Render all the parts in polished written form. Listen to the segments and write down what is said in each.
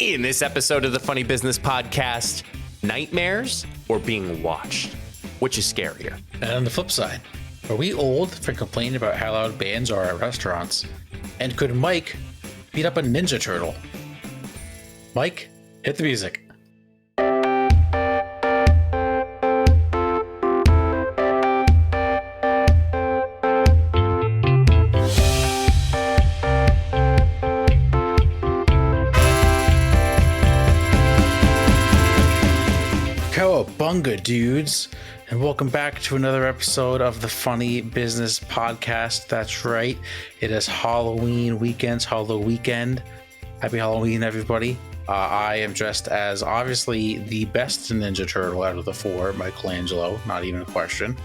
In this episode of the Funny Business Podcast, nightmares or being watched? Which is scarier? And on the flip side, are we old for complaining about how loud bands are at restaurants? And could Mike beat up a Ninja Turtle? Mike, hit the music. Cowabunga, dudes, and welcome back to another episode of the Funny Business Podcast. That's right, it is Halloween weekend. Happy Halloween, everybody. I am dressed as obviously the best Ninja Turtle out of the four, Michelangelo, not even a question.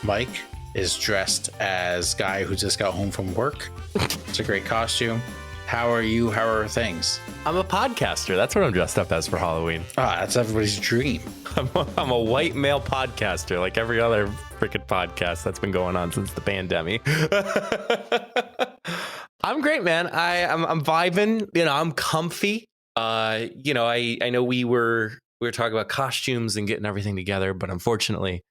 Mike is dressed as guy who just got home from work. It's a great costume. How are you? How are things? I'm a podcaster. That's what I'm dressed up as for Halloween. That's everybody's dream. I'm a white male podcaster, like every other freaking podcast that's been going on since the pandemic. I'm great, man. I'm vibing. I'm comfy. I know we were talking about costumes and getting everything together, but unfortunately,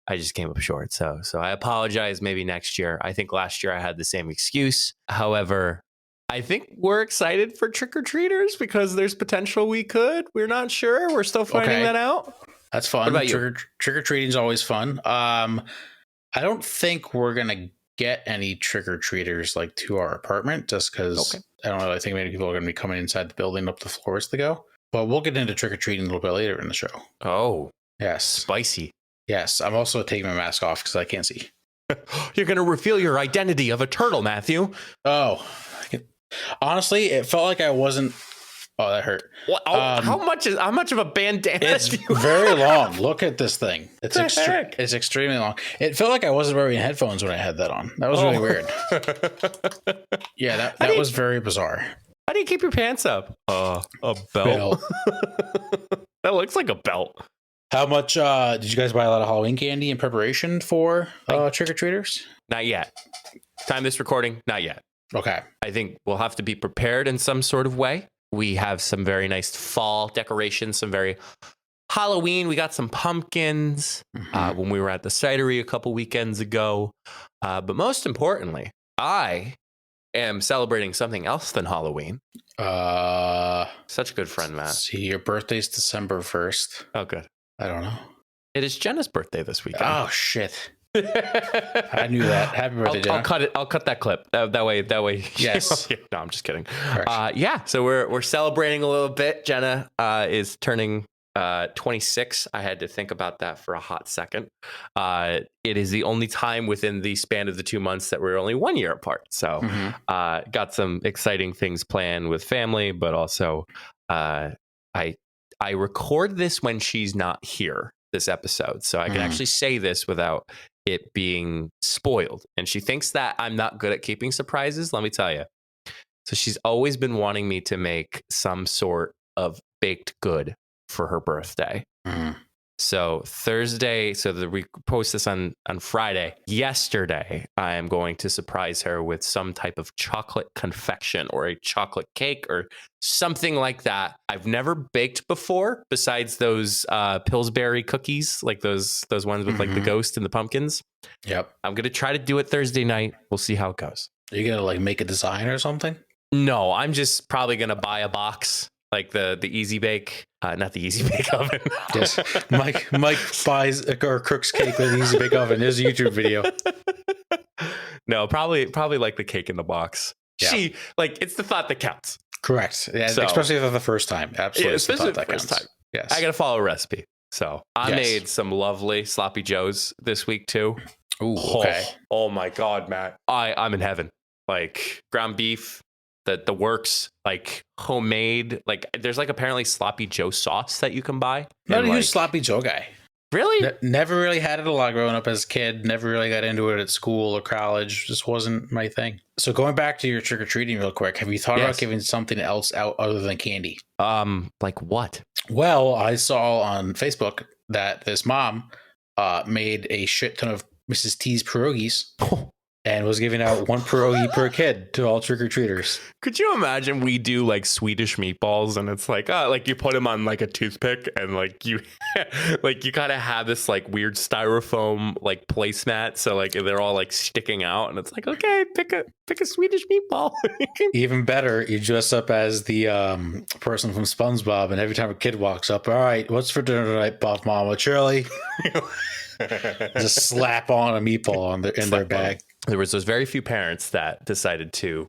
I just came up short. So I apologize. Maybe next year. I think last year I had the same excuse. However, I think we're excited for trick-or-treaters because there's potential we could. We're not sure. We're still finding that out. That's fun. What about you? Trick-or-treating is always fun. I don't think we're going to get any trick-or-treaters like to our apartment just because I don't really think many people are going to be coming inside the building up the floors to go. But we'll get into trick-or-treating a little bit later in the show. Oh. Yes. Spicy. Yes. I'm also taking my mask off because I can't see. You're going to reveal your identity of a turtle, Matthew. Oh. Honestly, it felt like I wasn't. Oh, that hurt. What? How much of a bandana? It's very long. Look at this thing. It's extremely long. It felt like I wasn't wearing headphones when I had that on. That was really weird. Yeah, that was very bizarre. How do you keep your pants up? A belt. That looks like a belt. How much did you guys buy a lot of Halloween candy in preparation for trick-or-treaters? Not yet. Time this recording, not yet. Okay. I think we'll have to be prepared in some sort of way. We have some very nice fall decorations, some very Halloween. We got some pumpkins when we were at the cidery a couple weekends ago. But most importantly, I am celebrating something else than Halloween. Such a good friend, Matt. See, your birthday's December 1st. Oh, good. I don't know. It is Jenna's birthday this weekend. Oh, shit. I knew that. Happy birthday, Jenna. I'll cut that clip. That way. Yes. No, I'm just kidding. Yeah. So we're celebrating a little bit. Jenna is turning 26. I had to think about that for a hot second. It is the only time within the span of the 2 months that we're only 1 year apart. So got some exciting things planned with family, but also I record this when she's not here, this episode. So I can actually say this without it being spoiled. And she thinks that I'm not good at keeping surprises. Let me tell you. So she's always been wanting me to make some sort of baked good for her birthday. So Thursday, we post this on Friday. Yesterday, I am going to surprise her with some type of chocolate confection or a chocolate cake or something like that. I've never baked before besides those Pillsbury cookies, like those ones with like the ghost and the pumpkins. Yep. I'm going to try to do it Thursday night. We'll see how it goes. Are you going to like make a design or something? No, I'm just probably going to buy a box. Like the Easy Bake, not the Easy Bake Oven. Yes, Mike buys or cooks cake with an Easy Bake Oven. There's a YouTube video. No, probably like the cake in the box. Yeah. It's the thought that counts. Correct. Yeah, so, especially for the first time. Absolutely, especially the first time. Yes, I got to follow a recipe. So I made some lovely sloppy joes this week too. Ooh, okay. Oh my God, Matt, I'm in heaven. Like ground beef. The works, like homemade, like there's like apparently sloppy joe sauce that you can buy. Not a huge sloppy joe guy. Really? Never really had it a lot growing up as a kid. Never really got into it at school or college. Just wasn't my thing. So going back to your trick-or-treating real quick, have you thought about giving something else out other than candy? Like what? Well, I saw on Facebook that this mom made a shit ton of Mrs. T's pierogies. and was giving out one pierogi per kid to all trick-or-treaters. Could you imagine we do like Swedish meatballs and it's like, like you put them on like a toothpick and like you like you kind of have this like weird styrofoam like placemat, so like they're all like sticking out and it's like, okay, pick a Swedish meatball. Even better, you dress up as the person from SpongeBob, and every time a kid walks up, all right, what's for dinner tonight, Bob Mama? Shirley? Just slap on a meatball in their bag. There was those very few parents that decided to,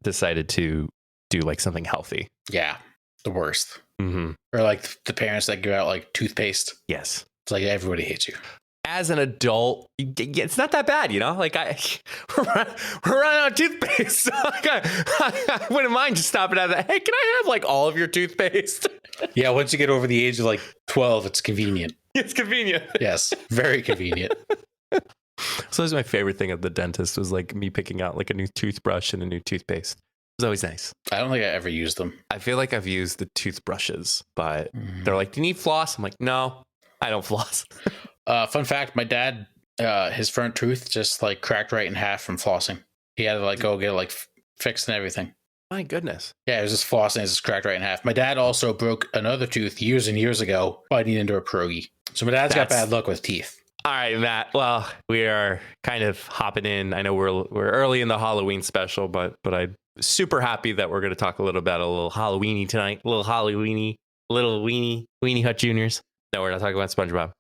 decided to do like something healthy. Yeah, the worst. Mm-hmm. Or like the parents that give out like toothpaste. Yes. It's like everybody hates you. As an adult, it's not that bad, you know? Like we're running out of toothpaste. So I wouldn't mind just stopping at that. Hey, can I have like all of your toothpaste? Yeah, once you get over the age of like 12, it's convenient. It's convenient. Yes, very convenient. So that was my favorite thing at the dentist, was like me picking out like a new toothbrush and a new toothpaste. It was always nice. I don't think I ever used them. I feel like I've used the toothbrushes, but they're like, do you need floss? I'm like, no, I don't floss. Fun fact, my dad, his front tooth just like cracked right in half from flossing. He had to like go get it like fixed and everything. My goodness. Yeah, it was just flossing, it just cracked right in half. My dad also broke another tooth years and years ago biting into a pierogi. So my dad's got bad luck with teeth. All right, Matt. Well, we are kind of hopping in. I know we're early in the Halloween special, but I'm super happy that we're going to talk a little about a little Halloweeny tonight. A little Halloweeny, little Weenie Hut Juniors. No, we're not talking about SpongeBob.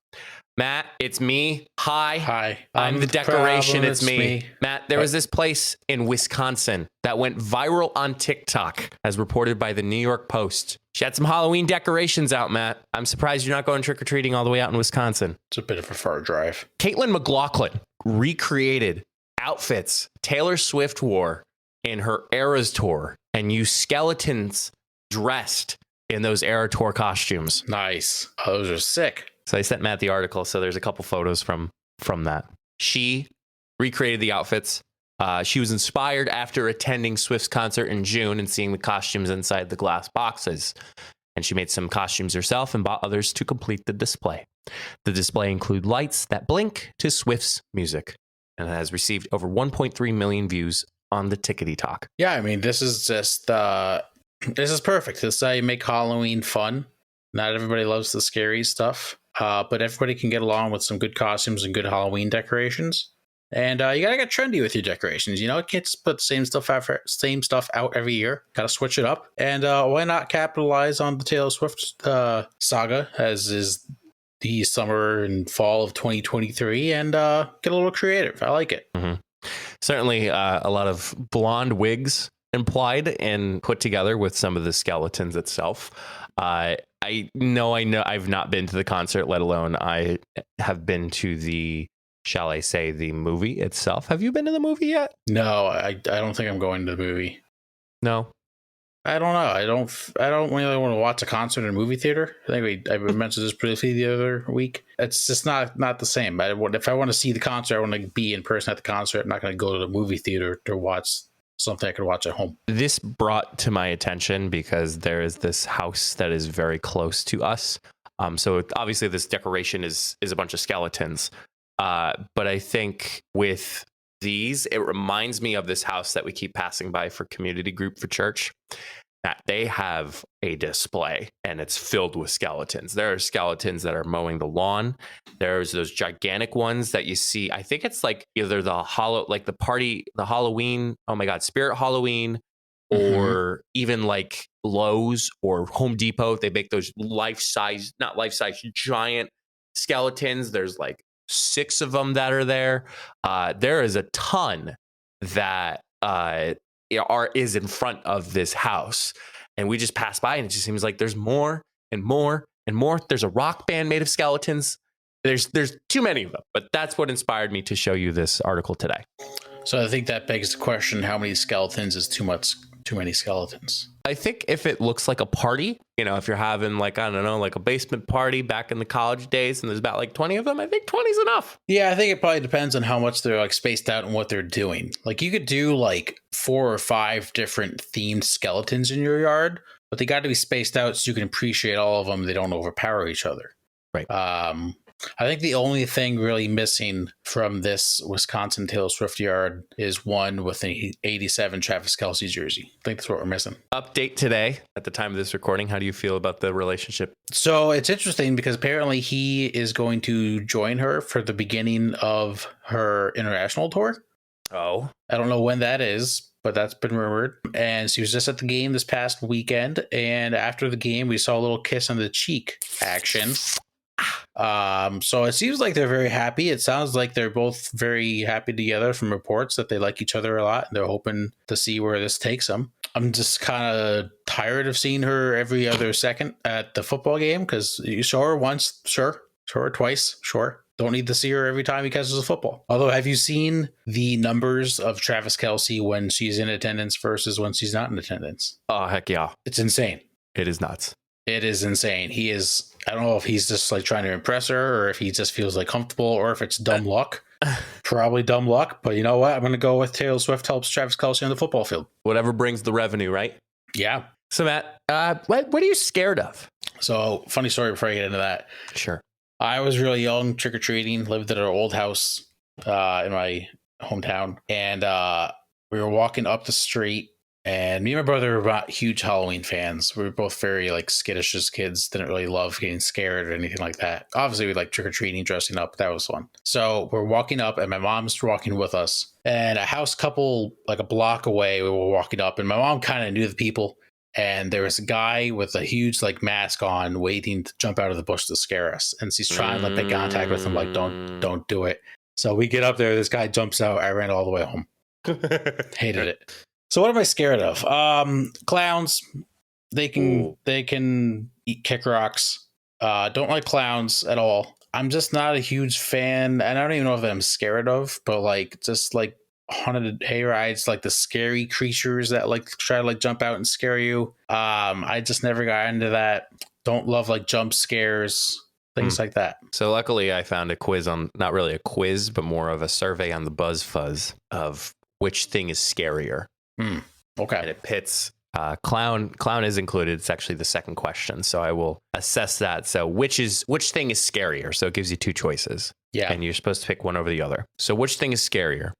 Matt, it's me. Hi. I'm the decoration. It's me. Matt, there was this place in Wisconsin that went viral on TikTok, as reported by the New York Post. She had some Halloween decorations out, Matt. I'm surprised you're not going trick-or-treating all the way out in Wisconsin. It's a bit of a far drive. Caitlin McLaughlin recreated outfits Taylor Swift wore in her Eras tour and used skeletons dressed in those Era tour costumes. Nice. Oh, those are sick. So I sent Matt the article, so there's a couple photos from that. She recreated the outfits. She was inspired after attending Swift's concert in June and seeing the costumes inside the glass boxes. And she made some costumes herself and bought others to complete the display. The display include lights that blink to Swift's music and has received over 1.3 million views on the Tickety Talk. Yeah, I mean, this is just, this is perfect. This is how you make Halloween fun. Not everybody loves the scary stuff. But everybody can get along with some good costumes and good Halloween decorations. And you gotta get trendy with your decorations. You know, you can't just put the same stuff out every year. Gotta switch it up. And why not capitalize on the Taylor Swift saga, as is the summer and fall of 2023, and get a little creative. I like it. Mm-hmm. Certainly a lot of blonde wigs implied and put together with some of the skeletons itself. I know I've not been to the concert, let alone I have been to the, shall I say, the movie itself. Have you been to the movie yet? No, I don't think I'm going to the movie. No. I don't know. I don't really want to watch a concert in a movie theater. I think I mentioned this briefly the other week. It's just not the same. If I want to see the concert, I want to be in person at the concert. I'm not going to go to the movie theater to watch something I could watch at home. This brought to my attention because there is this house that is very close to us. So obviously this decoration is a bunch of skeletons. But I think with these, it reminds me of this house that we keep passing by for community group for church. That they have a display and it's filled with skeletons. There are skeletons that are mowing the lawn. There's those gigantic ones that you see. I think it's like either the Halloween, oh my God, Spirit Halloween, or even like Lowe's or Home Depot. They make those not life-size, giant skeletons. There's like 6 of them that are there. There is a ton that is in front of this house, and we just pass by and it just seems like there's more and more and more. There's a rock band made of skeletons. There's too many of them, but that's what inspired me to show you this article today. So I think that begs the question, how many skeletons is too many skeletons? I think if it looks like a party, if you're having like, I don't know, like a basement party back in the college days and there's about like 20 of them, I think 20 is enough. Yeah, I think it probably depends on how much they're like spaced out and what they're doing. Like you could do like 4 or 5 different themed skeletons in your yard, but they got to be spaced out so you can appreciate all of them. They don't overpower each other. Right. I think the only thing really missing from this Wisconsin Taylor Swift yard is one with an 87 Travis Kelce jersey. I think that's what we're missing. Update today at the time of this recording. How do you feel about the relationship? So it's interesting because apparently he is going to join her for the beginning of her international tour. Oh, I don't know when that is, but that's been rumored. And she was just at the game this past weekend. And after the game, we saw a little kiss on the cheek action. So it seems like they're very happy. It sounds like they're both very happy together from reports that they like each other a lot. And they're hoping to see where this takes them. I'm just kind of tired of seeing her every other second at the football game because you saw her once, sure. Saw her twice, sure. Don't need to see her every time he catches a football. Although, have you seen the numbers of Travis Kelce when she's in attendance versus when she's not in attendance? Oh, heck yeah. It's insane. It is nuts. It is insane. He is, I don't know if he's just like trying to impress her or if he just feels like comfortable or if it's dumb luck. Probably dumb luck. But you know what? I'm going to go with Taylor Swift helps Travis Kelce on the football field. Whatever brings the revenue, right? Yeah. So, Matt, what are you scared of? So, funny story before I get into that. Sure. I was really young, trick-or-treating, lived at our old house in my hometown. And we were walking up the street. And me and my brother were not huge Halloween fans. We were both very like skittish as kids. Didn't really love getting scared or anything like that. Obviously, we like trick-or-treating, dressing up. That was fun. So we're walking up and my mom's walking with us. And a house couple like a block away, we were walking up. And my mom kind of knew the people. And there was a guy with a huge like mask on waiting to jump out of the bush to scare us. And she's trying to make contact with him like, don't do it. So we get up there. This guy jumps out. I ran all the way home. Hated it. So what am I scared of? Clowns. They can kick rocks. Don't like clowns at all. I'm just not a huge fan. And I don't even know if I'm scared of, but like just like haunted hay rides, like the scary creatures that like try to like jump out and scare you. I just never got into that. Don't love like jump scares, things like that. So luckily I found a quiz on, not really a quiz, but more of a survey on the BuzzFuzz of which thing is scarier. Okay. And it pits clown is included. It's actually the second question. So I will assess that. So which thing is scarier? So it gives you two choices. Yeah. And you're supposed to pick one over the other. So which thing is scarier?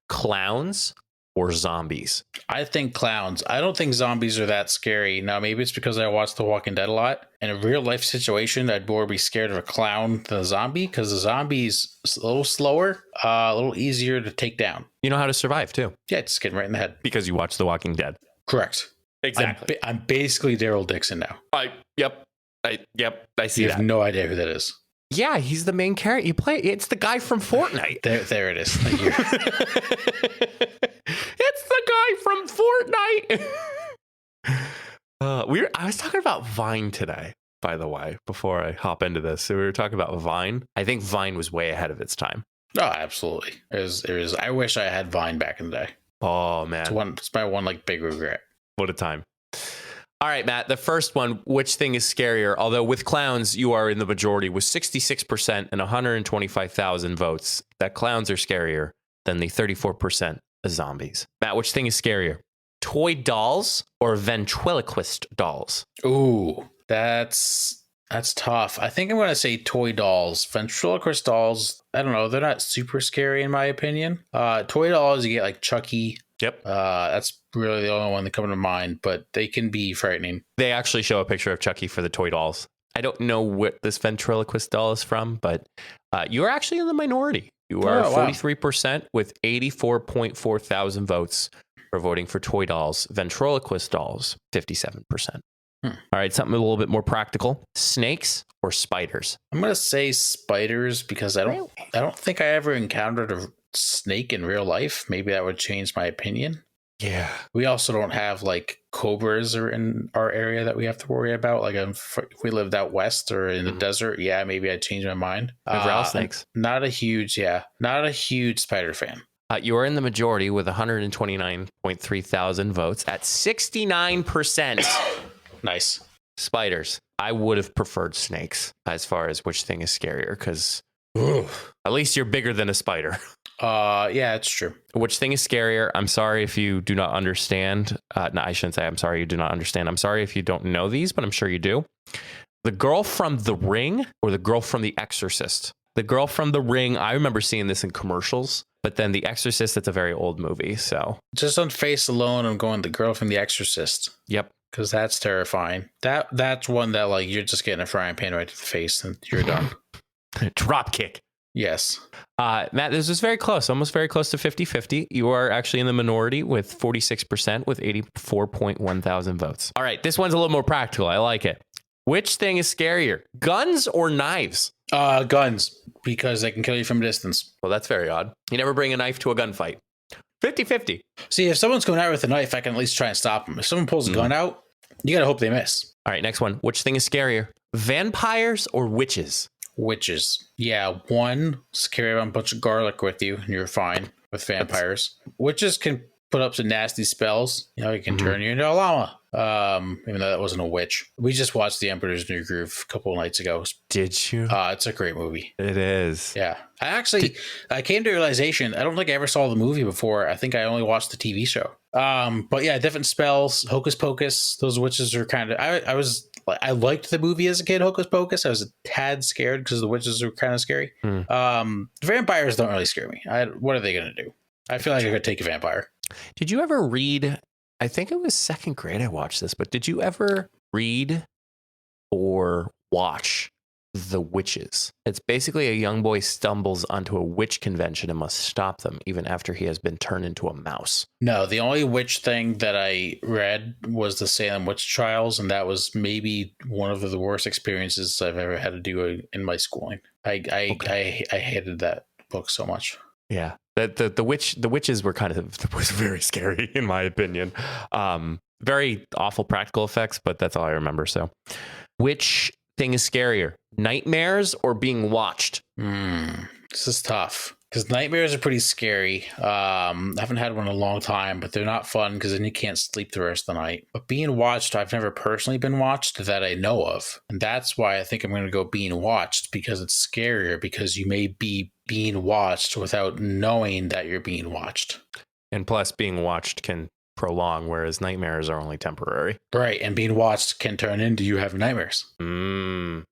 Clowns or zombies? I think clowns. I don't think zombies are that scary. Now, maybe it's because I watch The Walking Dead a lot. In a real life situation, I'd more be scared of a clown than a zombie because the zombie's a little slower, a little easier to take down. You know how to survive too. Yeah, just getting right in the head. Because you watch The Walking Dead. Correct. Exactly. I'm basically Daryl Dixon now. I see You that. have no idea who that is. Yeah, he's the main character. You play. It's the guy from Fortnite. There it is. Thank you. It's the guy from Fortnite. I was talking about Vine today, by the way, before I hop into this. So we were talking about Vine. I think Vine was way ahead of its time. Oh, absolutely. It was. I wish I had Vine back in the day. Oh man, it's my one like big regret. What a time. All right, Matt, the first one, which thing is scarier? Although with clowns, you are in the majority with 66% and 125,000 votes. That clowns are scarier than the 34% of zombies. Matt, which thing is scarier? Toy dolls or ventriloquist dolls? Ooh, that's tough. I think I'm going to say toy dolls. Ventriloquist dolls, I don't know. They're not super scary in my opinion. Toy dolls, you get like Chucky. Yep. That's really the only one that comes to mind, but they can be frightening. They actually show a picture of Chucky for the toy dolls. I don't know what this ventriloquist doll is from, but you are actually in the minority. You are 43% with 84.4 thousand votes for voting for toy dolls. Ventriloquist dolls, 57%. All right, something a little bit more practical. Snakes or spiders? I'm going to say spiders because I don't think I ever encountered a snake in real life. Maybe that would change my opinion. Yeah. We also don't have like cobras or in our area that we have to worry about. Like if we lived out west or in the desert, yeah, maybe I'd change my mind. Rattlesnakes. Not a huge spider fan. You are in the majority with 129.3 thousand votes at 69%. Nice. Spiders. I would have preferred snakes as far as which thing is scarier because at least you're bigger than a spider. Yeah, it's true. Which thing is scarier? I'm sorry if you do not understand. No, I shouldn't say I'm sorry you do not understand. I'm sorry if you don't know these, but I'm sure you do. The Girl from The Ring or The Girl from The Exorcist? The Girl from The Ring, I remember seeing this in commercials, but then The Exorcist, it's a very old movie, so. Just on face alone, I'm going The Girl from The Exorcist. Yep. Because that's terrifying. That's one that, like, you're just getting a frying pan right to the face and you're done. Drop kick. Yes. Matt, this is very close, almost very close to 50-50. You are actually in the minority with 46% with 84.1 thousand votes. All right, this one's a little more practical. I like it. Which thing is scarier, guns or knives? Guns, because they can kill you from a distance. Well, that's very odd. You never bring a knife to a gunfight. 50-50. See, if someone's going out with a knife, I can at least try and stop them. If someone pulls a gun out, you got to hope they miss. All right, next one. Which thing is scarier, vampires or witches? Witches. Yeah, one, just carry around a bunch of garlic with you and you're fine with vampires. Witches can put up some nasty spells. You know, you can turn you into a llama. Even though that wasn't a witch. We just watched The Emperor's New Groove a couple of nights ago. Did you? It's a great movie. It is. Yeah. I came to realization, I don't think I ever saw the movie before. I think I only watched the TV show. But yeah, different spells, Hocus Pocus. Those witches are kind of, I liked the movie as a kid, Hocus Pocus. I was a tad scared because the witches are kind of scary. Vampires don't really scare me. What are they going to do? I feel like I could take a vampire. Did you ever read, I think it was second grade I watched this, but did you ever read or watch The Witches? It's basically a young boy stumbles onto a witch convention and must stop them even after he has been turned into a mouse. No, the only witch thing that I read was the Salem Witch Trials, and that was maybe one of the worst experiences I've ever had to do in my schooling. I hated that book so much. Yeah, the witches were was very scary in my opinion. Very awful practical effects, but that's all I remember. So, which thing is scarier, nightmares or being watched? This is tough because nightmares are pretty scary. I haven't had one in a long time, but they're not fun because then you can't sleep the rest of the night. But being watched, I've never personally been watched that I know of. And that's why I think I'm going to go being watched, because it's scarier because you may be being watched without knowing that you're being watched. And plus being watched can prolong, whereas nightmares are only temporary. Right. And being watched can turn into you having nightmares. You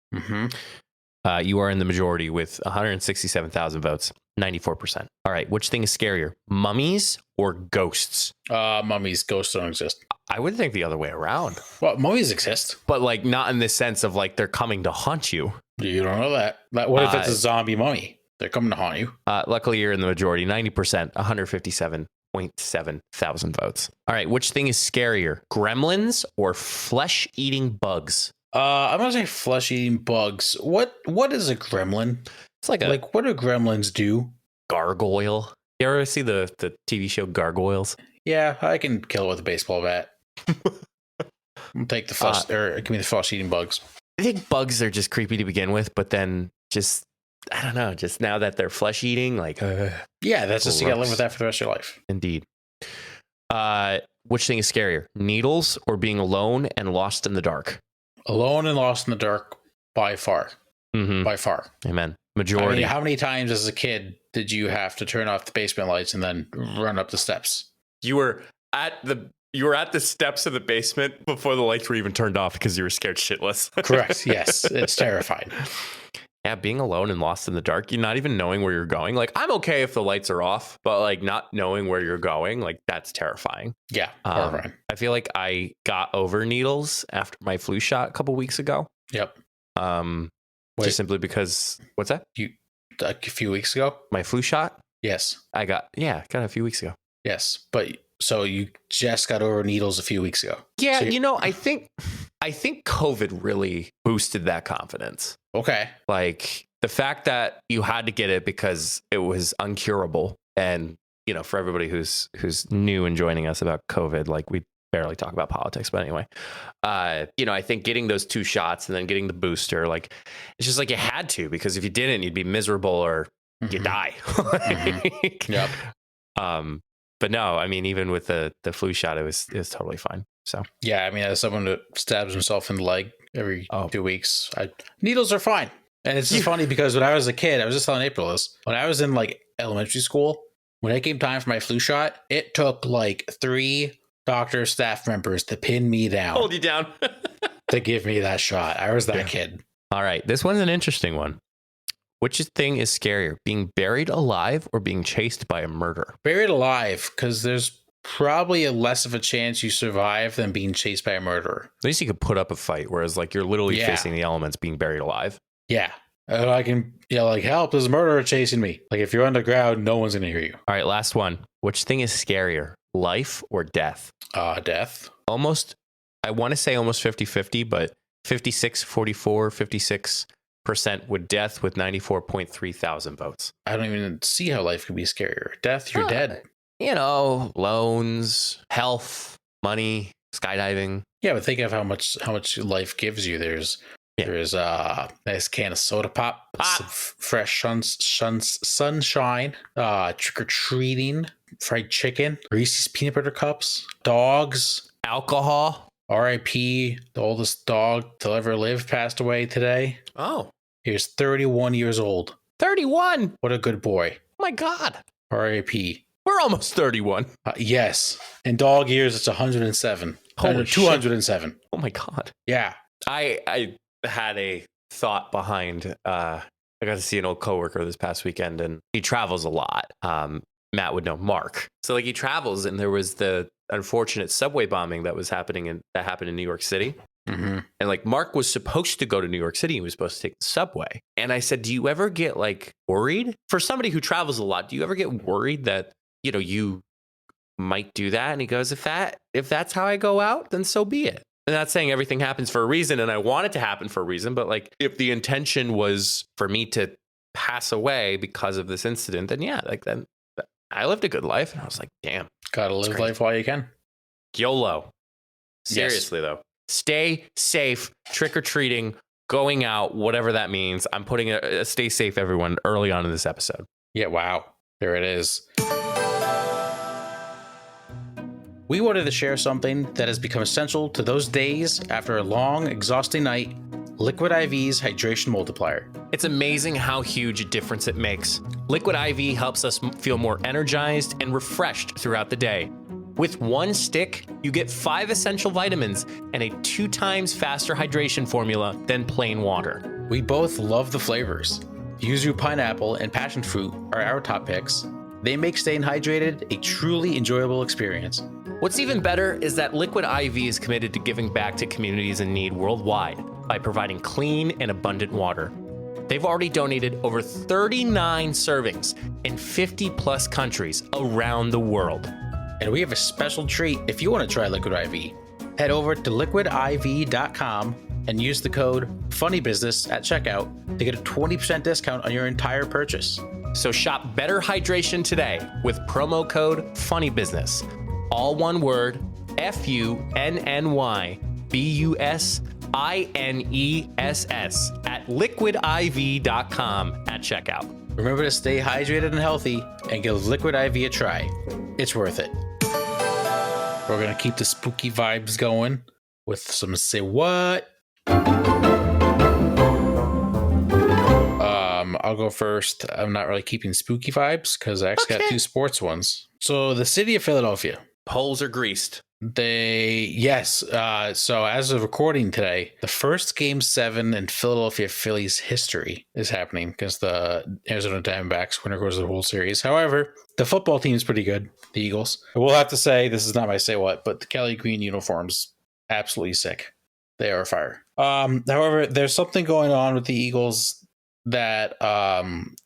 are in the majority with 167,000 votes, 94%. All right. Which thing is scarier, mummies or ghosts? Mummies. Ghosts don't exist. I would think the other way around. Well, mummies exist. But like not in the sense of like they're coming to haunt you. You don't know that. What if it's a zombie mummy? They're coming to haunt you. Luckily, you're in the majority, 90%, 157.7 thousand votes. All right. Which thing is scarier, gremlins or flesh-eating bugs? I'm gonna say flesh-eating bugs. What is a gremlin? It's like what do gremlins do? Gargoyle. You ever see the TV show Gargoyles? Yeah, I can kill it with a baseball bat. I'll take the flesh, or give me the flesh-eating bugs. I think bugs are just creepy to begin with, but then just, I don't know, just now that they're flesh-eating, like, yeah, that's just, you gotta live with that for the rest of your life. Indeed. Which thing is scarier, needles or being alone and lost in the dark? Alone and lost in the dark, by far. By far. Amen. Majority. I mean, how many times as a kid did you have to turn off the basement lights and then run up the steps? You were at the steps of the basement before the lights were even turned off because you were scared shitless. Correct. Yes. It's terrifying. Yeah, being alone and lost in the dark, you're not even knowing where you're going. Like, I'm okay if the lights are off, but like not knowing where you're going, like that's terrifying. Yeah, horrifying. I feel like I got over needles after my flu shot a couple weeks ago. Yep. Just simply because, what's that? A few weeks ago? My flu shot? Yes. got a few weeks ago. Yes, but so you just got over needles a few weeks ago. Yeah, so I think COVID really boosted that confidence. Okay. Like the fact that you had to get it because it was uncurable, and for everybody who's new and joining us about COVID, like we barely talk about politics, but anyway, I think getting those 2 shots and then getting the booster, like it's just like you had to, because if you didn't, you'd be miserable or you die. Yep. But no, I mean, even with the flu shot, it was totally fine. So yeah, I mean, as someone that stabs himself in the leg every 2 weeks, needles are fine. And it's just funny because when I was a kid, I was just telling April this, when I was in like elementary school, when it came time for my flu shot, it took like 3 doctor staff members to pin me down. Hold you down. to give me that shot. I was that kid. All right. This one's an interesting one. Which thing is scarier, being buried alive or being chased by a murderer? Buried alive, because there's probably a less of a chance you survive than being chased by a murderer. At least you could put up a fight, whereas like you're literally facing the elements being buried alive. Yeah. I can yell like, help, there's a murderer chasing me. Like if you're underground, no one's going to hear you. All right, last one. Which thing is scarier, life or death? Death. Almost, I want to say almost 50-50, but 56% with death with 94.3 thousand votes. I don't even see how life could be scarier. Death, you're dead. You know, loans, health, money, skydiving. Yeah, but think of how much life gives you. There's a nice can of soda pop, some fresh sunshine, trick-or-treating, fried chicken, Reese's peanut butter cups, dogs, alcohol. R.I.P. the oldest dog to ever live passed away today. Oh. He was 31 years old. 31? What a good boy. Oh my God. R.I.P. We're almost 31. Yes. In dog years, it's 107. 207. Shit. Oh my God. Yeah. I had a thought behind, I got to see an old coworker this past weekend and he travels a lot. Matt would know, Mark. So like he travels and there was the unfortunate subway bombing that happened in New York City. Mm-hmm. And like Mark was supposed to go to New York City. He was supposed to take the subway. And I said, do you ever get like worried? For somebody who travels a lot, do you ever get worried that, you might do that? And he goes, if that's how I go out, then so be it. I'm not saying everything happens for a reason and I want it to happen for a reason, but like if the intention was for me to pass away because of this incident, then yeah, like then I lived a good life. And I was like, damn. Gotta live life while you can. YOLO. Seriously though. Stay safe, trick-or-treating, going out, whatever that means. I'm putting a stay safe, everyone, early on in this episode. Yeah, wow. There it is. We wanted to share something that has become essential to those days after a long, exhausting night, Liquid IV's Hydration Multiplier. It's amazing how huge a difference it makes. Liquid IV helps us feel more energized and refreshed throughout the day. With one stick, you get 5 essential vitamins and a 2 times faster hydration formula than plain water. We both love the flavors. Yuzu pineapple and passion fruit are our top picks. They make staying hydrated a truly enjoyable experience. What's even better is that Liquid IV is committed to giving back to communities in need worldwide by providing clean and abundant water. They've already donated over 39 servings in 50 plus countries around the world. And we have a special treat if you want to try Liquid IV. Head over to liquidiv.com and use the code FUNNYBUSINESS at checkout to get a 20% discount on your entire purchase. So shop better hydration today with promo code FUNNYBUSINESS. All one word, FUNNYBUSINESS at liquidiv.com at checkout. Remember to stay hydrated and healthy and give Liquid IV a try. It's worth it. We're going to keep the spooky vibes going with some Say What. I'll go first. I'm not really keeping spooky vibes because I actually got 2 sports ones. So the city of Philadelphia. Polls are greased. So as of recording today, the first Game 7 in Philadelphia Phillies history is happening because the Arizona Diamondbacks winner goes to the World Series. However, the football team is pretty good, the Eagles. I will have to say, this is not my say what, but the Kelly Green uniforms, absolutely sick. They are fire. However, there's something going on with the Eagles that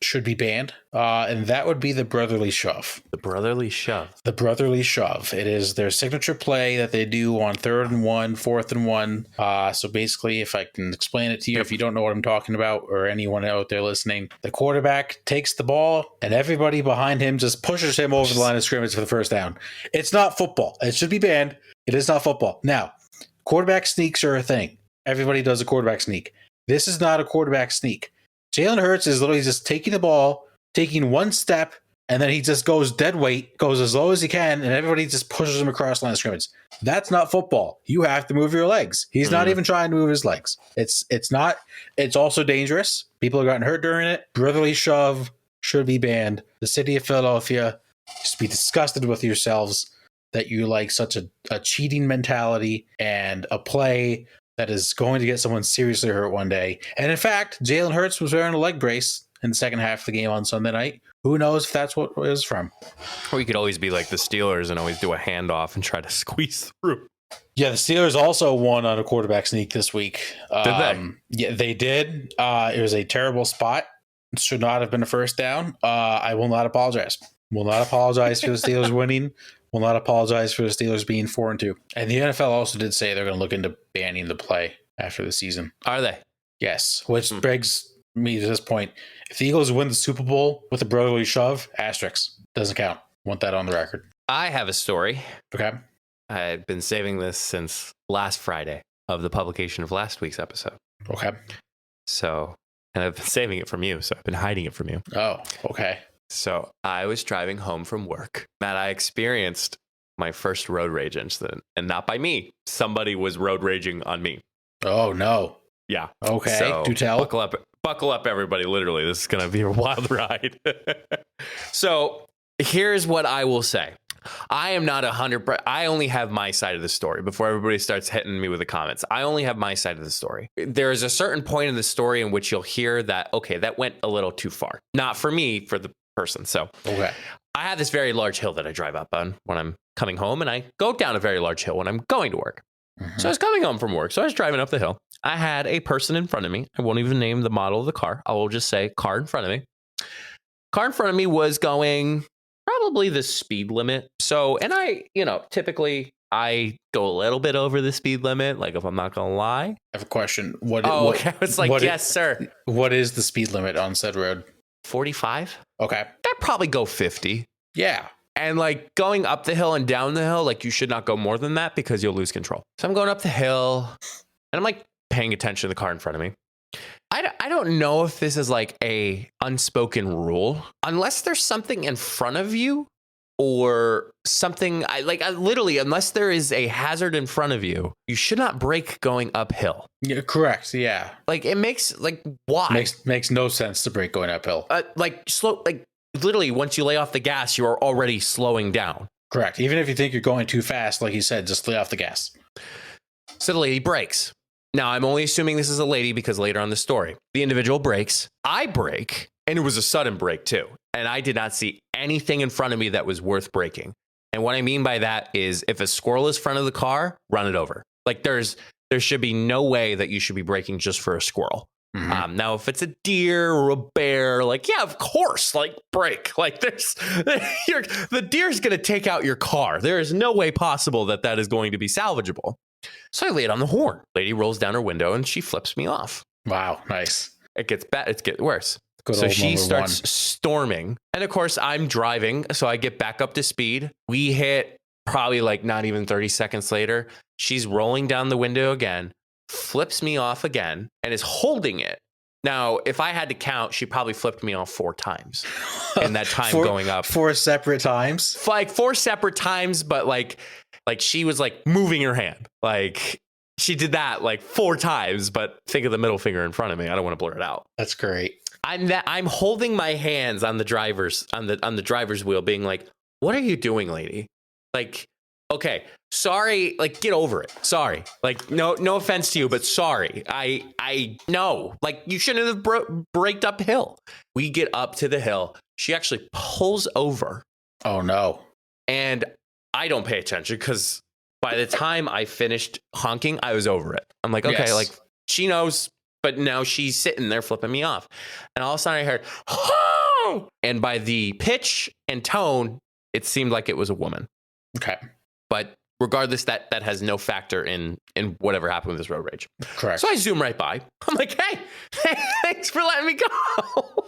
should be banned, and that would be the brotherly shove. The brotherly shove. The brotherly shove. It is their signature play that they do on 3rd and 1, 4th and 1. So basically, if I can explain it to you, if you don't know what I'm talking about, or anyone out there listening, the quarterback takes the ball and everybody behind him just pushes him over the line of scrimmage for the first down. It's not football. It should be banned. It is not football. Now, quarterback sneaks are a thing. Everybody does a quarterback sneak. This is not a quarterback sneak. Jalen Hurts is literally just taking the ball, taking one step, and then he just goes dead weight, goes as low as he can, and everybody just pushes him across the line of scrimmage. That's not football. You have to move your legs. He's not even trying to move his legs. It's not. It's also dangerous. People have gotten hurt during it. Brotherly shove should be banned. The city of Philadelphia, just be disgusted with yourselves that you like such a cheating mentality and a play that is going to get someone seriously hurt one day. And in fact, Jalen Hurts was wearing a leg brace in the second half of the game on Sunday night. Who knows if that's what it was from? Or you could always be like the Steelers and always do a handoff and try to squeeze through. Yeah, the Steelers also won on a quarterback sneak this week. Did they? Yeah, they did. It was a terrible spot. It should not have been a first down. I will not apologize. Will not apologize for the Steelers winning. Will not apologize for the Steelers being 4-2. And the NFL also did say they're going to look into banning the play after the season. Are they? Yes, which begs me to this point. If the Eagles win the Super Bowl with a brotherly shove, asterisk. Doesn't count. Want that on the record. I have a story. Okay. I've been saving this since last Friday of the publication of last week's episode. Okay. So, and I've been saving it from you, so I've been hiding it from you. Oh, okay. So I was driving home from work. Matt, I experienced my first road rage incident, and not by me. Somebody was road raging on me. Oh, no. Yeah. Okay. So Do tell. Buckle up, everybody. Literally, this is going to be a wild ride. So here's what I will say. I am not 100%. I only have my side of the story before everybody starts hitting me with the comments. I only have my side of the story. There is a certain point in the story in which you'll hear that, okay, that went a little too far. Not for me, for the person. So okay. I have this very large hill that I drive up on when I'm coming home, and I go down a very large hill when I'm going to work. Mm-hmm. So I was coming home from work. So I was driving up the hill. I had a person in front of me. I won't even name the model of the car. I will just say car in front of me. Car in front of me was going probably the speed limit. So, and I, typically I go a little bit over the speed limit. Like if I'm not going to lie. I have a question. Okay. It's like, yes, sir. What is the speed limit on said road? 45. Okay. I'd probably go 50. Yeah. And like going up the hill and down the hill, like you should not go more than that because you'll lose control. So I'm going up the hill and I'm like paying attention to the car in front of me. I don't know if this is like a unspoken rule, unless there's something in front of you or something literally, unless there is a hazard in front of you, you should not brake going uphill. Yeah, correct. Yeah. Like it makes why? Makes no sense to brake going uphill. Literally once you lay off the gas, you are already slowing down. Correct. Even if you think you're going too fast, like you said, just lay off the gas. So the lady brakes. Now, I'm only assuming this is a lady because later on the story, the individual brakes. I brake, and it was a sudden brake too. And I did not see anything in front of me that was worth braking. And what I mean by that is if a squirrel is front of the car, run it over. Like there should be no way that you should be braking just for a squirrel. Mm-hmm. Now, if it's a deer or a bear, like, yeah, of course, like brake. Like the deer's going to take out your car. There is no way possible that is going to be salvageable. So I lay it on the horn. Lady rolls down her window and she flips me off. Wow, nice. It gets bad. It gets worse. So she starts storming. And of course, I'm driving. So I get back up to speed. We hit probably like not even 30 seconds later. She's rolling down the window again, flips me off again, and is holding it. Now, if I had to count, she probably flipped me off 4 times in that time going up. 4 separate times? Like 4 separate times, but like she was like moving her hand. Like she did that like 4 times, but think of the middle finger in front of me. I don't want to blur it out. That's great. I'm holding my hands on the driver's wheel being like, what are you doing, lady? Like, okay, sorry, like get over it. Sorry. Like no offense to you, but sorry. I know. Like you shouldn't have braked uphill. We get up to the hill. She actually pulls over. Oh no. And I don't pay attention because by the time I finished honking, I was over it. I'm like, okay, like she knows, but now she's sitting there flipping me off. And all of a sudden I heard, oh! And by the pitch and tone, it seemed like it was a woman. Okay. But regardless, that has no factor in whatever happened with this road rage. Correct. So I zoom right by. I'm like, hey, thanks for letting me go.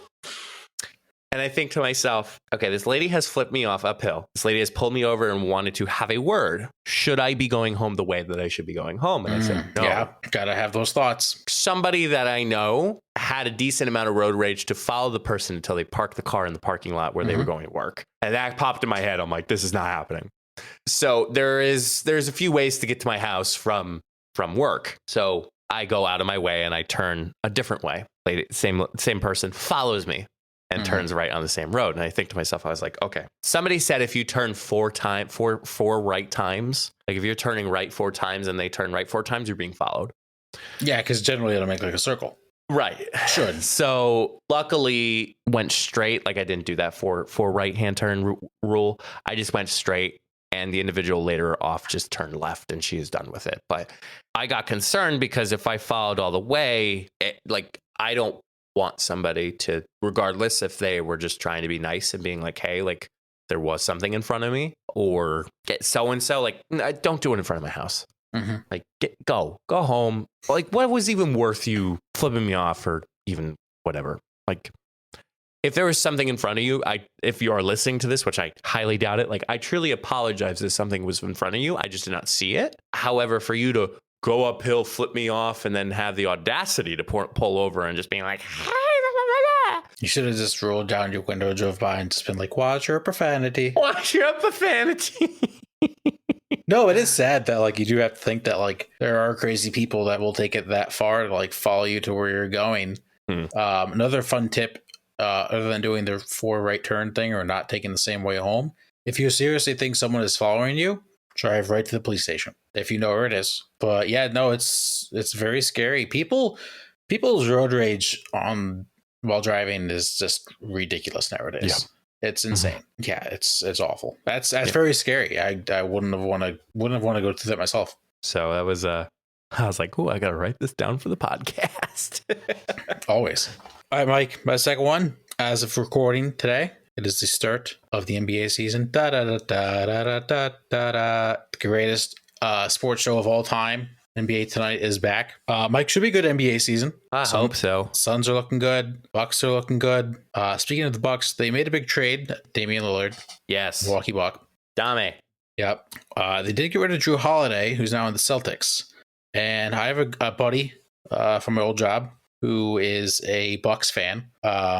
And I think to myself, okay, this lady has flipped me off uphill. This lady has pulled me over and wanted to have a word. Should I be going home the way that I should be going home? And I said, no. Yeah, gotta have those thoughts. Somebody that I know had a decent amount of road rage to follow the person until they parked the car in the parking lot where they were going to work. And that popped in my head. I'm like, this is not happening. So there's a few ways to get to my house from work. So I go out of my way and I turn a different way. Lady, same person follows me and turns right on the same road. And I think to myself, I was like, okay. Somebody said if you turn 4 right times, like if you're turning right 4 times and they turn right 4 times, you're being followed. Yeah, because generally it'll make like a circle. Right. Sure. So luckily went straight. Like I didn't do that for right hand turn rule. I just went straight, and the individual later off just turned left, and she is done with it. But I got concerned because if I followed all the way, I don't want somebody to, regardless if they were just trying to be nice and being like, hey, like there was something in front of me, or get so and so, like don't do it in front of my house. Mm-hmm. Like, go home. Like, what was even worth you flipping me off or even whatever? Like, if there was something in front of you, if you are listening to this, which I highly doubt it, like, I truly apologize if something was in front of you. I just did not see it. However, for you to go uphill, flip me off, and then have the audacity to pull over and just being like, hey, you should have just rolled down your window, drove by, and just been like, watch your profanity. Watch your profanity. No, it is sad that like you do have to think that like there are crazy people that will take it that far to like follow you to where you're going. Another fun tip, other than doing the 4 right turn thing or not taking the same way home, if you seriously think someone is following you, drive right to the police station if you know where it is. But yeah, no, it's very scary. People's road rage while driving is just ridiculous nowadays. Yeah. It's insane. Yeah, it's awful. That's very scary. I wouldn't have want to go through that myself. So that was I was like, "Ooh, I got to write this down for the podcast." Always. All right, Mike, my second one as of recording today, it is the start of the NBA season. The greatest sports show of all time. NBA tonight is back. Mike, should be a good NBA season. I hope so. Suns are looking good. Bucks are looking good. Speaking of the Bucks, they made a big trade. Damian Lillard. Yes. Milwaukee Buck. Dame. Yep. They did get rid of Drew Holiday, who's now in the Celtics. And I have a buddy from my old job who is a Bucks fan.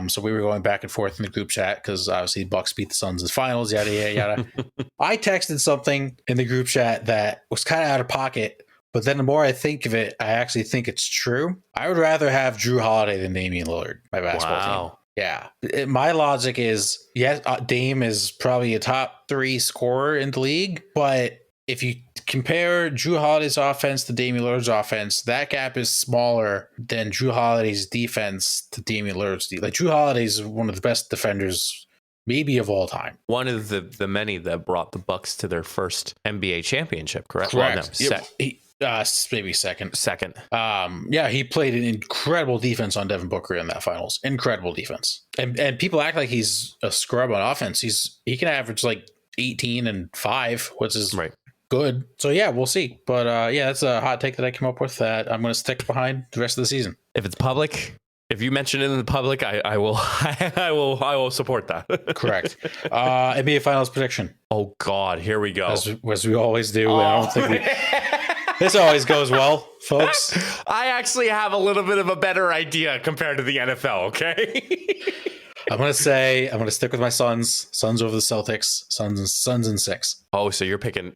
So we were going back and forth in the group chat because obviously Bucks beat the Suns in the finals, yada, yada, yada. I texted something in the group chat that was kind of out of pocket. But then the more I think of it, I actually think it's true. I would rather have Drew Holiday than Damian Lillard, my basketball team. Yeah. My logic is, yes, Dame is probably a top 3 scorer in the league. But if you compare Drew Holiday's offense to Damian Lillard's offense, that gap is smaller than Drew Holiday's defense to Damian Lillard's defense. Like, Drew Holiday is one of the best defenders maybe of all time. One of the many that brought the Bucks to their first NBA championship, correct? Correct. Well, no, maybe second. Yeah, he played an incredible defense on Devin Booker in that finals. Incredible defense. And people act like he's a scrub on offense. He can average like 18 and 5, which is good. So yeah, we'll see. But yeah, that's a hot take that I came up with that I'm going to stick behind the rest of the season. If it's public, if you mention it in the public, I will I will support that. Correct. NBA Finals prediction. Oh God, here we go. As we always do. I don't think this always goes well, folks. I actually have a little bit of a better idea compared to the NFL, okay? I'm going to stick with my Suns. Suns over the Celtics. Suns in 6. Oh, so you're picking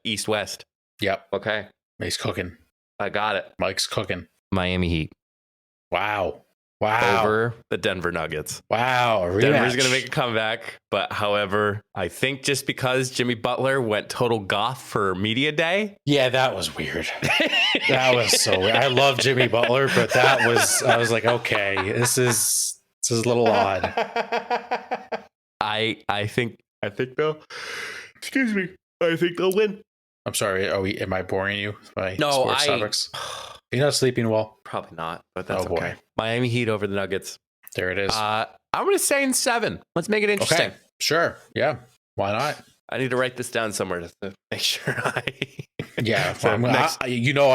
East West. Yep. Okay. He's cooking. I got it. Mike's cooking. Miami Heat. Wow. Over the Denver Nuggets. Wow. Denver's going to make a comeback. But however, I think just because Jimmy Butler went total goth for media day. Yeah, that was weird. That was so weird. I love Jimmy Butler, but I was like, okay, this is a little odd. I think they'll, excuse me, I think they'll win. I'm sorry. Am I boring you by no, sports topics? You're not sleeping well? Probably not, but that's okay. Miami Heat over the Nuggets. There it is. I'm going to say in 7. Let's make it interesting. Okay. Sure. Yeah. Why not? I need to write this down somewhere to make sure Yeah. Well, I'm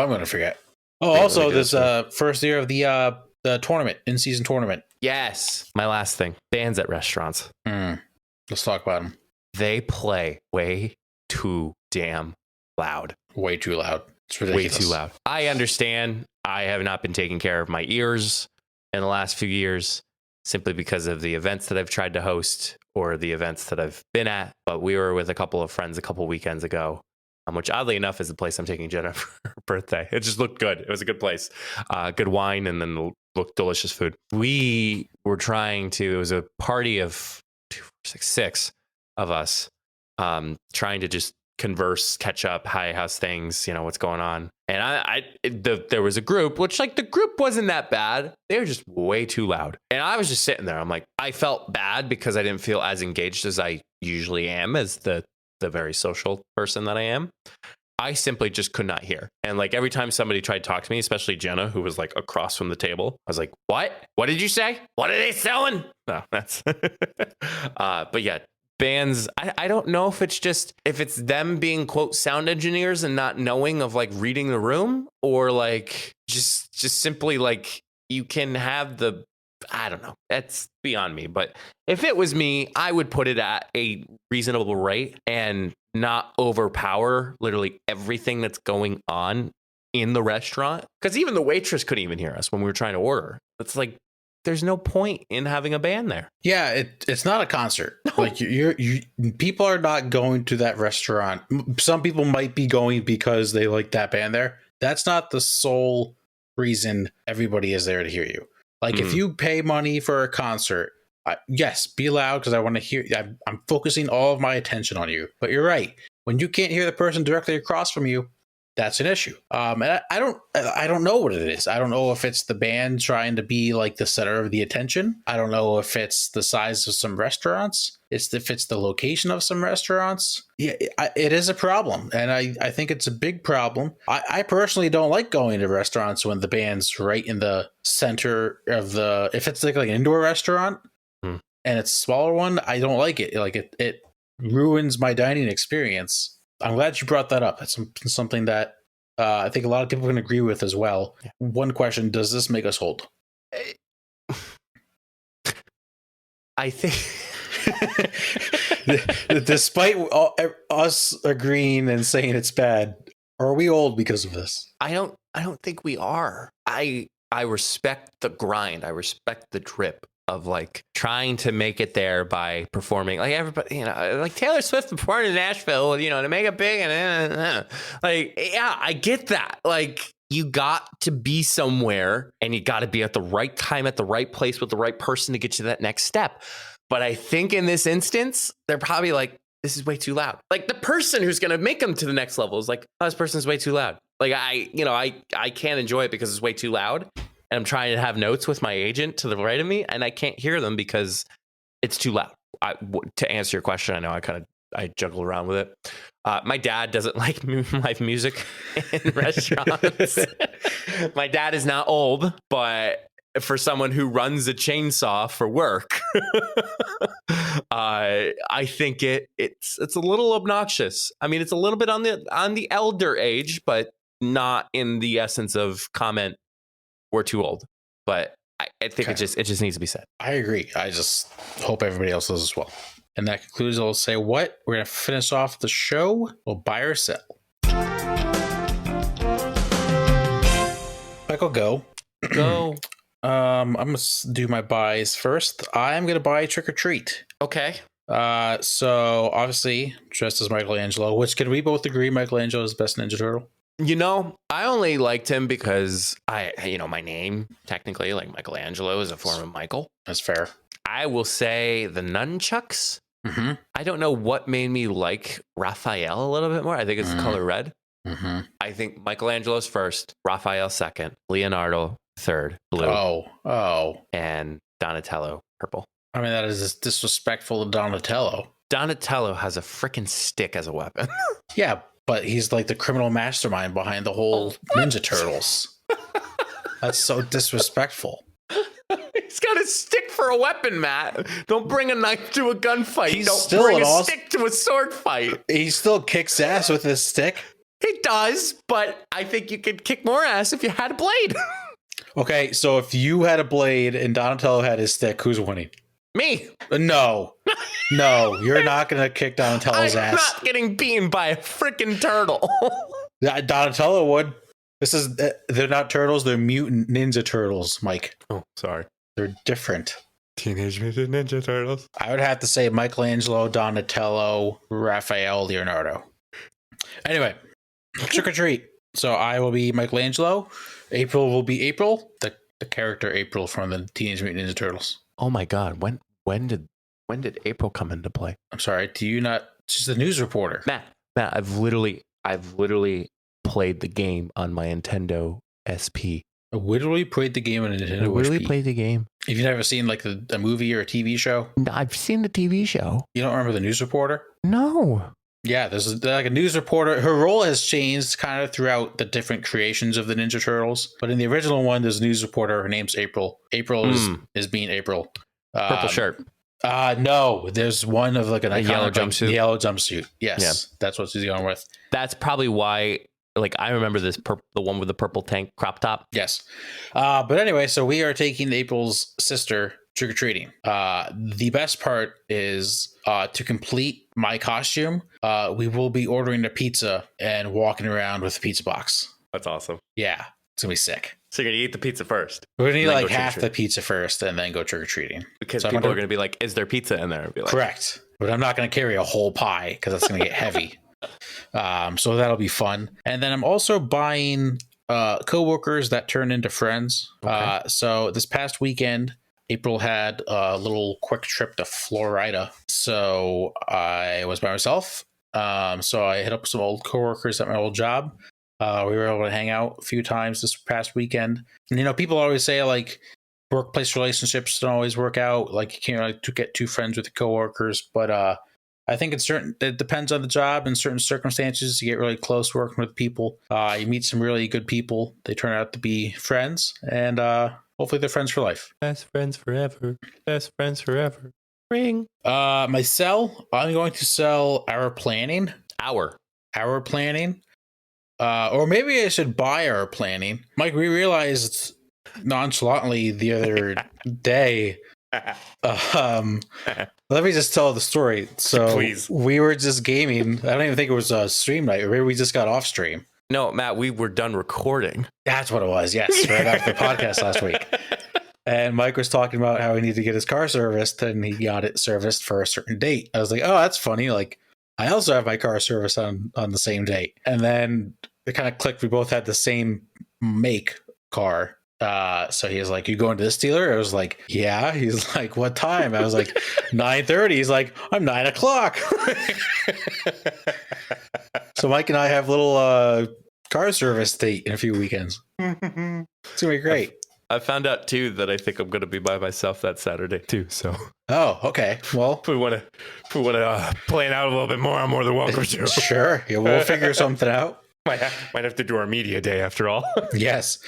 going to forget. Oh, also, this first year of the tournament, in-season tournament. Yes. My last thing. Bands at restaurants. Let's talk about them. They play way too damn loud. Way too loud. It's ridiculous. Way too loud. I understand. I have not been taking care of my ears in the last few years simply because of the events that I've tried to host or the events that I've been at. But we were with a couple of friends a couple weekends ago, which oddly enough is the place I'm taking Jenna for her birthday. It just looked good. It was a good place. Good wine and then looked delicious food. We were it was a party of 6 of us trying to just converse, catch up, hi, how's things, what's going on. And there was a group, which like the group wasn't that bad. They were just way too loud. And I was just sitting there. I'm like, I felt bad because I didn't feel as engaged as I usually am as the very social person that I am. I simply just could not hear. And like every time somebody tried to talk to me, especially Jenna, who was like across from the table, I was like, what? What did you say? What are they selling? No, that's, but yeah, bands, I don't know if it's them being quote sound engineers and not knowing of like reading the room, or like just simply like you can have I don't know. That's beyond me. But if it was me, I would put it at a reasonable rate and not overpower literally everything that's going on in the restaurant. Because even the waitress couldn't even hear us when we were trying to order. It's like, there's no point in having a band there. Yeah, it's not a concert. No. Like you people are not going to that restaurant. Some people might be going because they like that band there. That's not the sole reason everybody is there to hear you. Like if you pay money for a concert, yes, be loud because I want to hear. I'm focusing all of my attention on you. But you're right. When you can't hear the person directly across from you, that's an issue. And I don't know what it is. I don't know if it's the band trying to be like the center of the attention. I don't know if it's the size of some restaurants. If it's the location of some restaurants. Yeah, it is a problem. And I think it's a big problem. I personally don't like going to restaurants when the band's right in the center of if it's like an indoor restaurant and it's a smaller one, I don't like it. Like it ruins my dining experience. I'm glad you brought that up. It's something that I think a lot of people can agree with as well. Yeah. One question, does this make us old? I think... Despite us agreeing and saying it's bad, are we old because of this? I don't think we are. I respect the grind. I respect the drip of like trying to make it there by performing like everybody, like Taylor Swift performing in Nashville, to make it big and like, yeah, I get that. Like you got to be somewhere and you got to be at the right time, at the right place with the right person to get you that next step. But I think in this instance, they're probably like, this is way too loud. Like the person who's going to make them to the next level is like, oh, this person's way too loud. Like I can't enjoy it because it's way too loud. And I'm trying to have notes with my agent to the right of me, and I can't hear them because it's too loud. To answer your question, I know I juggle around with it. My dad doesn't like live music in restaurants. My dad is not old, but for someone who runs a chainsaw for work, I think it's a little obnoxious. I mean, it's a little bit on the elder age, but not in the essence of comment. We're too old, but I think it just needs to be said. I agree. I just hope everybody else does as well. And that concludes. I'll say what we're gonna finish off the show. We'll buy or sell. Michael, go. I'm gonna do my buys first. I'm gonna buy Trick or Treat. Okay. So obviously dressed as Michelangelo, which can we both agree Michelangelo is the best Ninja Turtle? I only liked him because my name, technically, like Michelangelo, is a form of Michael. That's fair. I will say the nunchucks. Mm-hmm. I don't know what made me like Raphael a little bit more. I think it's the color red. Mm-hmm. I think Michelangelo's first, Raphael second, Leonardo third, blue. Oh. And Donatello, purple. I mean, that is disrespectful to Donatello. Donatello has a freaking stick as a weapon. Yeah, but he's like the criminal mastermind behind the whole Ninja Turtles. That's so disrespectful. He's got a stick for a weapon, Matt. Don't bring a knife to a gunfight. Don't bring a stick to a sword fight. He still kicks ass with his stick. He does, but I think you could kick more ass if you had a blade. Okay, so if you had a blade and Donatello had his stick, who's winning? Me. No, you're not going to kick Donatello's ass. I'm not getting beaten by a freaking turtle. Donatello would. They're not turtles, they're mutant ninja turtles, Mike. Oh, sorry. They're different. Teenage Mutant Ninja Turtles. I would have to say Michelangelo, Donatello, Raphael, Leonardo. Anyway, Trick or Treat. So I will be Michelangelo. April will be April, the character April from the Teenage Mutant Ninja Turtles. Oh my God! When did April come into play? I'm sorry. Do you not? She's the news reporter. Matt, I've literally played the game on my Nintendo SP. I literally played the game on a Nintendo I literally SP. played the game. Have you never seen like a movie or a TV show? I've seen the TV show. You don't remember the news reporter? No. Yeah, there's like a news reporter. Her role has changed kind of throughout the different creations of the Ninja Turtles. But in the original one, there's a news reporter. Her name's April. April is being April. Purple shirt. No, there's one of like a yellow jumpsuit. Yellow jumpsuit. Yes, that's what she's going with. That's probably why. Like, I remember this, the one with the purple tank crop top. Yes. But anyway, so we are taking April's sister trick-or-treating. The best part is to complete my costume, we will be ordering a pizza and walking around with a pizza box. That's awesome. Yeah, it's going to be sick. So you're going to eat the pizza first? We're going to eat like half the pizza first and then go trick-or-treating. Because so people are going to be like, is there pizza in there? Be like, correct. But I'm not going to carry a whole pie because that's going to get heavy. So that'll be fun. And then I'm also buying coworkers that turn into friends. Okay. So this past weekend, April had a little quick trip to Florida. So I was by myself. So I hit up some old coworkers at my old job. We were able to hang out a few times this past weekend. And, you know, people always say like workplace relationships don't always work out. Like you can't really get too friends with the coworkers, but I think it depends on the job and certain circumstances. You get really close working with people. You meet some really good people. They turn out to be friends, and hopefully they're friends for life. Best friends forever. Best friends forever. Ring. My sell. I'm going to sell our planning. Our planning. Or maybe I should buy our planning. Mike, we realized nonchalantly the other day. Let me just tell the story. So please. We were just gaming. I don't even think it was a stream night, or maybe we just got off stream. No, Matt, we were done recording. That's what it was. Yes, right after the podcast last week. And Mike was talking about how he needed to get his car serviced, and he got it serviced for a certain date. I was like, oh, that's funny. Like, I also have my car serviced on the same date. And then it kind of clicked. We both had the same make car. So he was like, you going to this dealer? I was like, yeah. He's like, what time? I was like, 9:30. He's like, I'm 9 o'clock. So Mike and I have little car service date in a few weekends. It's gonna be great. I found out too that I think I'm gonna be by myself that Saturday too. So okay. Well, if we want to plan out a little bit more, I'm more than welcome to. Sure. Yeah, we'll figure something out. Might have to do our media day after all. Yes.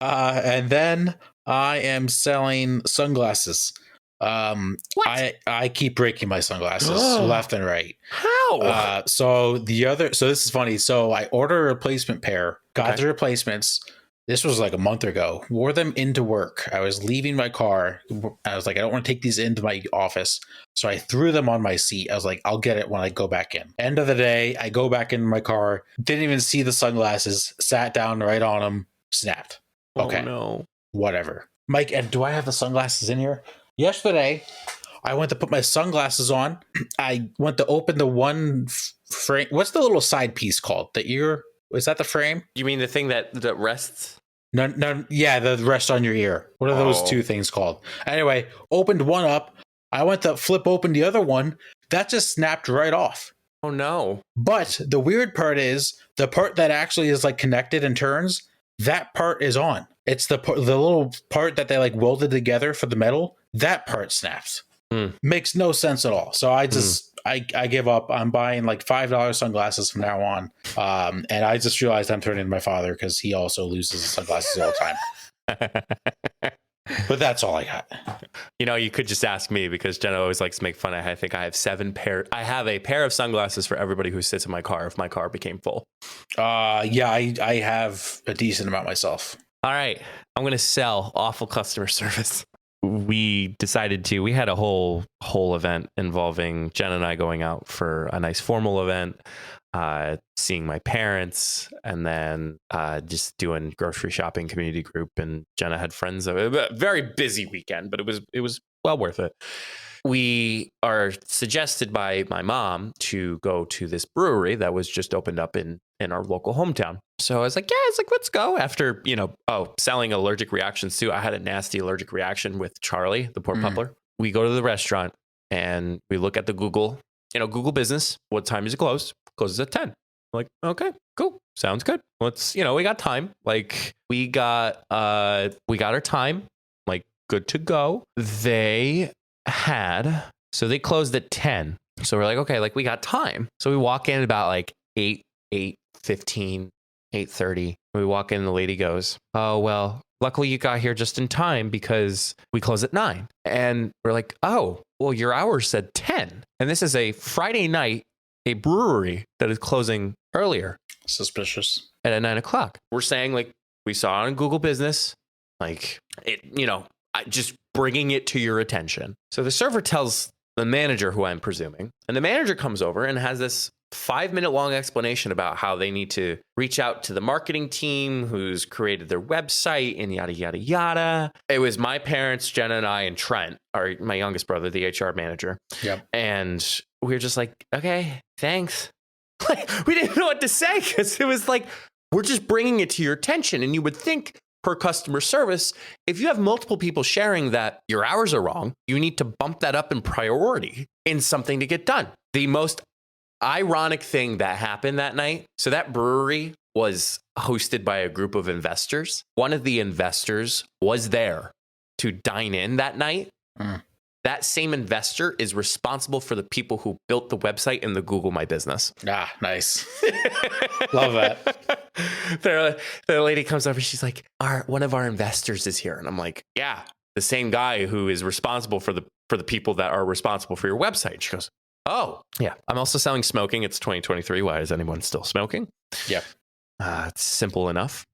And then I am selling sunglasses. What? I keep breaking my sunglasses left and right. How? So this is funny. So I ordered a replacement pair, got the replacements. This was like a month ago. Wore them into work. I was leaving my car. I was like, I don't want to take these into my office. So I threw them on my seat. I was like, I'll get it when I go back in. End of the day, I go back in my car. Didn't even see the sunglasses. Sat down right on them. Snapped. Okay. Oh, no. Whatever. Mike, and do I have the sunglasses in here? Yesterday, I went to put my sunglasses on. I went to open the one frame. What's the little side piece called? Is that the frame? You mean the thing that rests? No. Yeah, the rest on your ear. What are those two things called? Anyway, opened one up. I went to flip open the other one. That just snapped right off. Oh, no. But the weird part is the part that actually is like connected and turns. That part is on. It's the little part that they like welded together for the metal. That part snaps. Makes no sense at all. So I just I give up. I'm buying like $5 sunglasses from now on. And I just realized I'm turning to my father because he also loses his sunglasses all the time. But that's all I got. You know, you could just ask me because Jenna always likes to make fun. I think I have 7 pair. I have a pair of sunglasses for everybody who sits in my car if my car became full. Yeah, I have a decent amount myself. All right. I'm going to sell awful customer service. We had a whole event involving Jen and I going out for a nice formal event, seeing my parents, and then just doing grocery shopping community group. And Jenna had friends. A very busy weekend, but it was well worth it. We are suggested by my mom to go to this brewery that was just opened up in our local hometown. So I was like, let's go. After, selling allergic reactions too. I had a nasty allergic reaction with Charlie, the poor puppler. We go to the restaurant and we look at the Google Business. What time is it closed? Closes at 10. I'm like, okay, cool. Sounds good. Let's, we got time. Like we got our time, like good to go. They closed at 10. So we're like, okay, like we got time. So we walk in about like 8:15, 8:30. We walk in and the lady goes, oh, well, luckily you got here just in time because we close at 9. And we're like, oh, well, your hours said 10. And this is a Friday night, a brewery that is closing earlier. Suspicious. At 9:00. We're saying like we saw it on Google Business, like it, just bringing it to your attention. So the server tells the manager, who I'm presuming, and the manager comes over and has this 5-minute long explanation about how they need to reach out to the marketing team who's created their website and yada, yada, yada. It was my parents, Jenna and I, and Trent, my youngest brother, the HR manager. Yep. And we were just like, okay, thanks. Like, we didn't know what to say because it was like, we're just bringing it to your attention. And you would think per customer service, if you have multiple people sharing that your hours are wrong, you need to bump that up in priority in something to get done. The most ironic thing that happened that night. So that brewery was hosted by a group of investors. One of the investors was there to dine in that night. That same investor is responsible for the people who built the website and the Google My Business. Ah, nice. Love that. The lady comes over and she's like, one of our investors is here. And I'm like, yeah, the same guy who is responsible for the people that are responsible for your website. She goes, oh, yeah. I'm also selling smoking. It's 2023. Why is anyone still smoking? Yeah. It's simple enough.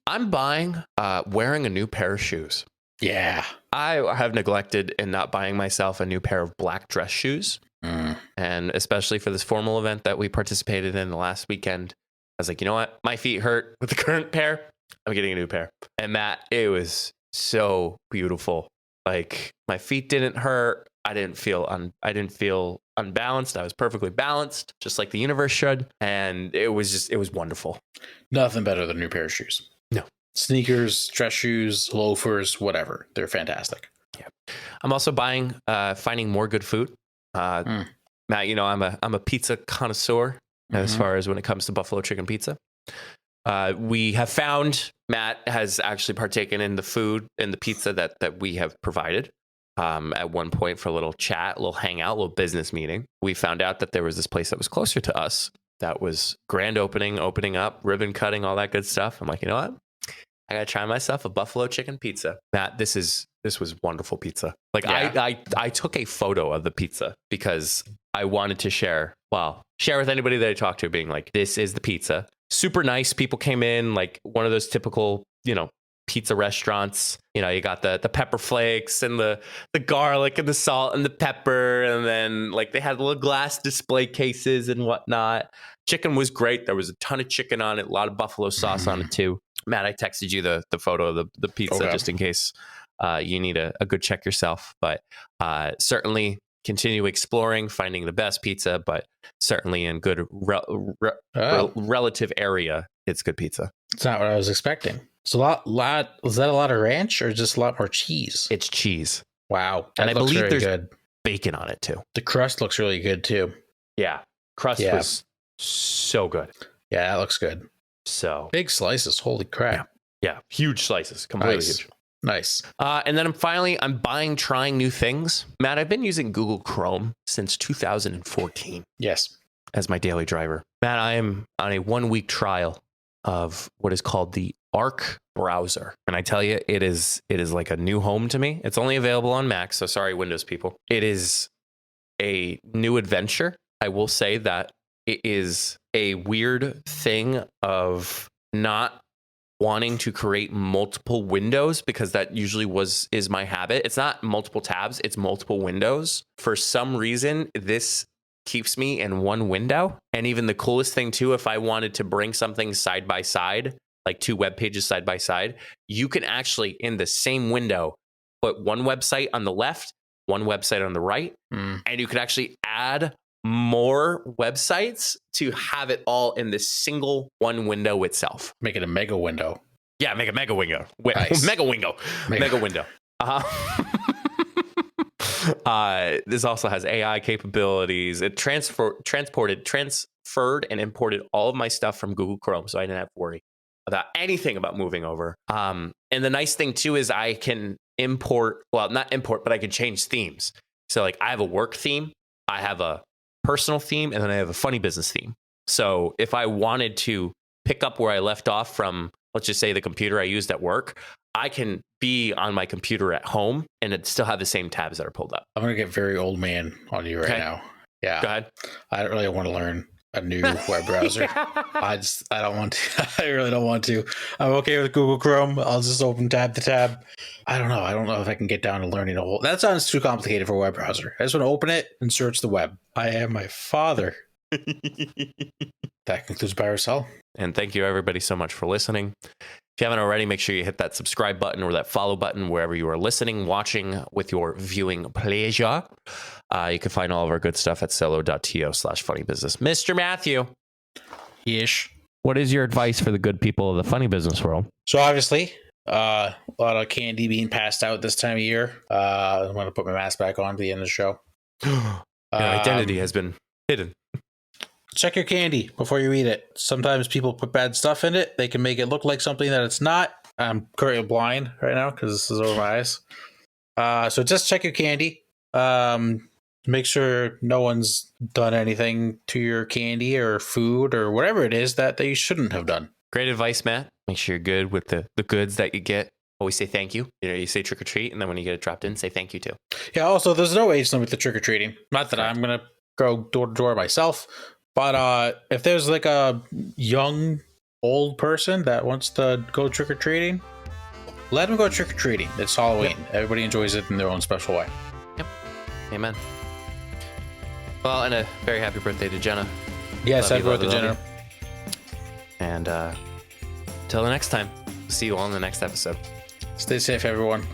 I'm wearing a new pair of shoes. Yeah. I have neglected in not buying myself a new pair of black dress shoes. And especially for this formal event that we participated in the last weekend, I was like, you know what? My feet hurt with the current pair. I'm getting a new pair. And Matt, it was so beautiful. Like my feet didn't hurt. I didn't feel unbalanced. I was perfectly balanced, just like the universe should. And it was wonderful. Nothing better than a new pair of shoes. No. Sneakers, dress shoes, loafers, whatever. They're fantastic. Yeah. I'm also finding more good food. Matt, I'm a pizza connoisseur as far as when it comes to buffalo chicken pizza. We have found Matt has actually partaken in the pizza that we have provided. At one point for a little chat, a little hangout, a little business meeting. We found out that there was this place that was closer to us that was grand opening up, ribbon cutting, all that good stuff. I'm like, you know what? I gotta try myself a buffalo chicken pizza. Matt, this was wonderful pizza. Like I took a photo of the pizza because I wanted to share with anybody that I talked to, being like, this is the pizza. Super nice. People came in like one of those typical, pizza restaurants. You got the pepper flakes and the garlic and the salt and the pepper. And then like they had little glass display cases and whatnot. Chicken was great. There was a ton of chicken on it, a lot of buffalo sauce on it too. Matt, I texted you the photo of the pizza just in case you need a good check yourself. But certainly continue exploring, finding the best pizza, but certainly in good relative area, it's good pizza. It's not what I was expecting. It's a lot. Was that a lot of ranch or just a lot more cheese? It's cheese. Wow. And I believe there's good. Bacon on it too. The crust looks really good too. Yeah. Crust was so good. Yeah, that looks good. So big slices. Holy crap. Yeah. Huge slices. Completely huge. Nice. And then I'm trying new things. Matt, I've been using Google Chrome since 2014. Yes. As my daily driver. Matt, I am on a 1-week trial of what is called the Arc browser. And I tell you, it is like a new home to me. It's only available on Mac, so sorry, Windows people. It is a new adventure. I will say that it is a weird thing of not wanting to create multiple windows, because that usually is my habit. It's not multiple tabs, it's multiple windows. For some reason, this keeps me in one window. And even the coolest thing too, if I wanted to bring something side by side, like 2 web pages side by side, you can actually in the same window put one website on the left, one website on the right, and you could actually add more websites to have it all in this single one window itself. Make it a mega window. Yeah, make a mega window. Nice. Mega window. This also has AI capabilities. It transferred and imported all of my stuff from Google Chrome, so I didn't have to worry about anything about moving over. And the nice thing too is I can not import, but I can change themes. So like I have a work theme, I have a personal theme, and then I have a funny business theme. So if I wanted to pick up where I left off from, let's just say the computer I used at work, I can be on my computer at home and it still have the same tabs that are pulled up. I'm going to get very old man on you right now. Yeah. Go ahead. I don't really want to learn a new web browser. I don't want to. I really don't want to. I'm okay with Google Chrome. I'll just open tab to tab. I don't know. I don't know if I can get down to learning a whole. That sounds too complicated for a web browser. I just want to open it and search the web. I am my father. That concludes Buy or Sell. And thank you everybody so much for listening. If you haven't already, make sure you hit that subscribe button or that follow button wherever you are listening, watching with your viewing pleasure. You can find all of our good stuff at cello.to/funnybusiness. Mr. Matthew. Ish. What is your advice for the good people of the funny business world? So obviously, a lot of candy being passed out this time of year. I'm going to put my mask back on at the end of the show. Your identity has been hidden. Check your candy before you eat it. Sometimes people put bad stuff in it. They can make it look like something that it's not. I'm currently blind right now because this is over my eyes. So just check your candy. Make sure no one's done anything to your candy or food or whatever it is that they shouldn't have done. Great advice, Matt. Make sure you're good with the goods that you get. Always say thank you. You say trick or treat, and then when you get it dropped in, say thank you too. Yeah, also, there's no age limit to trick or treating. Not that I'm going to go door to door myself. But if there's like a young, old person that wants to go trick-or-treating, let them go trick-or-treating. It's Halloween. Yep. Everybody enjoys it in their own special way. Yep. Amen. Well, and a very happy birthday to Jenna. Yes, happy birthday, Jenna. And till the next time, see you all in the next episode. Stay safe, everyone.